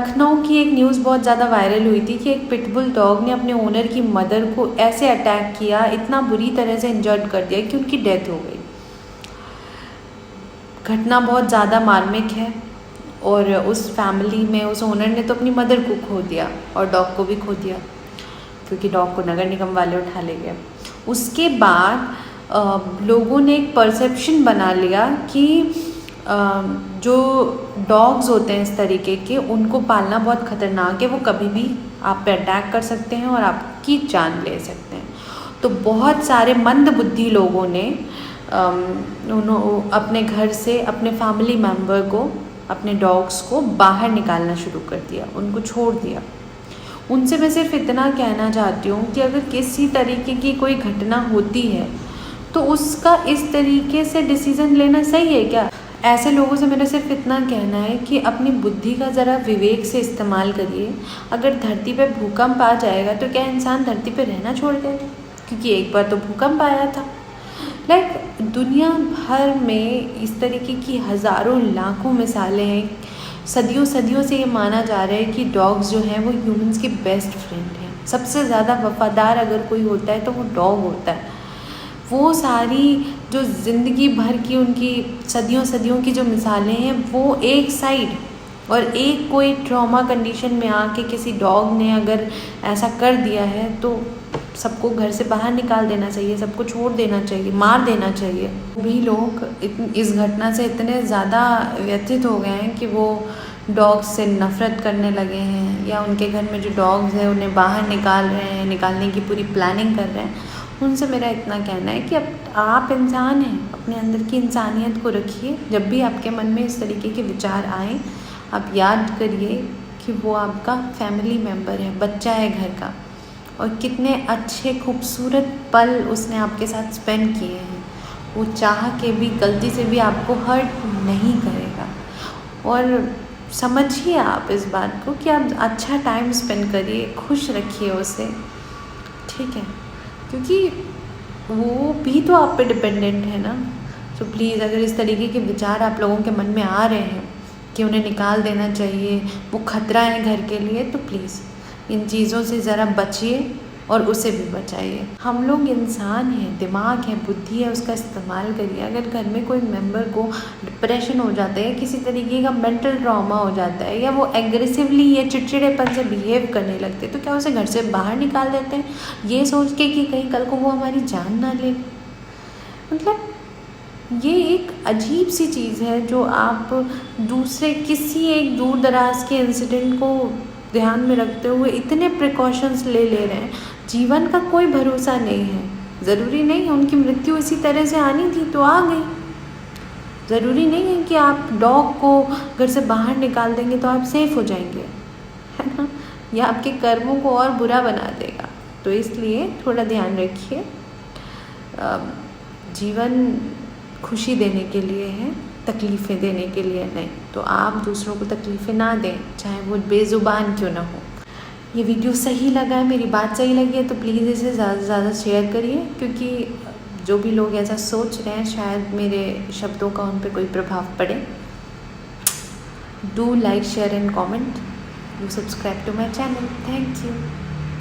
लखनऊ की एक न्यूज़ बहुत ज़्यादा वायरल हुई थी कि एक पिटबुल डॉग ने अपने ओनर की मदर को ऐसे अटैक किया, इतना बुरी तरह से इंजर्ड कर दिया कि उनकी डेथ हो गई। घटना बहुत ज़्यादा मार्मिक है और उस फैमिली में उस ओनर ने तो अपनी मदर को खो दिया और डॉग को भी खो दिया, क्योंकि डॉग को नगर निगम वाले उठा ले गए। उसके बाद लोगों ने एक परसेप्शन बना लिया कि जो डॉग्स होते हैं इस तरीके के, उनको पालना बहुत ख़तरनाक है, वो कभी भी आप पे अटैक कर सकते हैं और आपकी जान ले सकते हैं। तो बहुत सारे मंद बुद्धि लोगों ने अपने घर से अपने फैमिली मेम्बर को, अपने डॉग्स को बाहर निकालना शुरू कर दिया, उनको छोड़ दिया। उनसे मैं सिर्फ इतना कहना चाहती हूँ कि अगर किसी तरीके की कोई घटना होती है तो उसका इस तरीके से डिसीज़न लेना सही है क्या? ऐसे लोगों से मेरा सिर्फ इतना कहना है कि अपनी बुद्धि का ज़रा विवेक से इस्तेमाल करिए। अगर धरती पे भूकंप आ जाएगा तो क्या इंसान धरती पे रहना छोड़ देगा? क्योंकि एक बार तो भूकंप आया था। दुनिया भर में इस तरीके की हज़ारों लाखों मिसालें हैं। सदियों सदियों से ये माना जा रहा है कि डॉग्स जो हैं वो ह्यूमंस के बेस्ट फ्रेंड हैं। सबसे ज़्यादा वफ़ादार अगर कोई होता है तो वो डॉग होता है। वो सारी जो ज़िंदगी भर की उनकी सदियों सदियों की जो मिसालें हैं, वो एक साइड, और एक कोई ट्रॉमा कंडीशन में आके किसी डॉग ने अगर ऐसा कर दिया है तो सबको घर से बाहर निकाल देना चाहिए, सबको छोड़ देना चाहिए, मार देना चाहिए। भी लोग इस घटना से इतने ज़्यादा व्यथित हो गए हैं कि वो डॉग्स से नफ़रत करने लगे हैं, या उनके घर में जो डॉग्स हैं उन्हें बाहर निकाल रहे हैं, निकालने की पूरी प्लानिंग कर रहे हैं। उनसे मेरा इतना कहना है कि अब आप इंसान हैं, अपने अंदर की इंसानियत को रखिए। जब भी आपके मन में इस तरीके के विचार आएँ, आप याद करिए कि वो आपका फैमिली मेम्बर है, बच्चा है घर का, और कितने अच्छे खूबसूरत पल उसने आपके साथ स्पेंड किए हैं। वो चाह के भी गलती से भी आपको हर्ट नहीं करेगा। और समझिए आप इस बात को कि आप अच्छा टाइम स्पेंड करिए, खुश रखिए उसे, ठीक है? क्योंकि वो भी तो आप पे डिपेंडेंट है ना। तो प्लीज़, अगर इस तरीके के विचार आप लोगों के मन में आ रहे हैं कि उन्हें निकाल देना चाहिए, वो खतरा है घर के लिए, तो प्लीज़ इन चीज़ों से ज़रा बचिए और उसे भी बचाइए। हम लोग इंसान हैं, दिमाग है, बुद्धि है, उसका इस्तेमाल करिए। अगर घर में कोई मेंबर को डिप्रेशन हो जाता है, किसी तरीके का मेंटल ट्रॉमा हो जाता है, या वो एग्रेसिवली या चिड़चिड़ेपन से बिहेव करने लगते हैं, तो क्या उसे घर से बाहर निकाल देते हैं ये सोच के कि कहीं कल को वो हमारी जान ना ले? मतलब ये एक अजीब सी चीज़ है जो आप दूसरे किसी एक दूर दराज के इंसिडेंट को ध्यान में रखते हुए इतने प्रिकॉशंस ले रहे हैं। जीवन का कोई भरोसा नहीं है। ज़रूरी नहीं है उनकी मृत्यु इसी तरह से आनी थी तो आ गई। ज़रूरी नहीं है कि आप डॉग को घर से बाहर निकाल देंगे तो आप सेफ़ हो जाएंगे, है ना? यह आपके कर्मों को और बुरा बना देगा। तो इसलिए थोड़ा ध्यान रखिए। जीवन खुशी देने के लिए है, तकलीफ़ें देने के लिए नहीं। तो आप दूसरों को तकलीफ़ें ना दें, चाहे वो बेज़ुबान क्यों ना हो। ये वीडियो सही लगा है, मेरी बात सही लगी है, तो प्लीज़ इसे ज़्यादा से ज़्यादा शेयर करिए, क्योंकि जो भी लोग ऐसा सोच रहे हैं शायद मेरे शब्दों का उन पर कोई प्रभाव पड़े। Do like, share and comment. Do subscribe to my channel. Thank you.